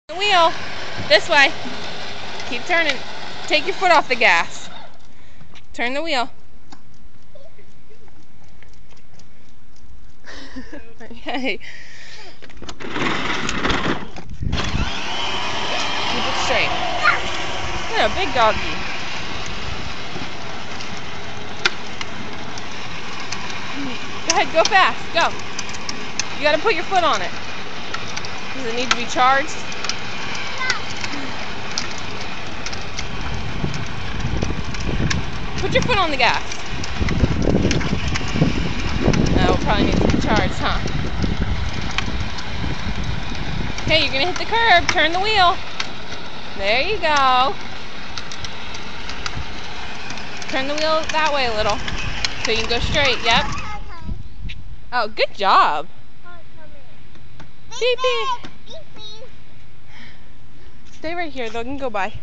The wheel. This way. Keep turning. Take your foot off the gas. Turn the wheel. Okay. Keep it straight. You're a big doggy. Go ahead, go fast. Go. You gotta put your foot on it. Does it need to be charged? Put your foot on the gas. No, it probably needs to be charged, huh? Okay, you're gonna hit the curb. Turn the wheel. There you go. Turn the wheel that way a little so you can go straight. Yep. Oh, good job. Beep, beep. Stay right here. They can go by.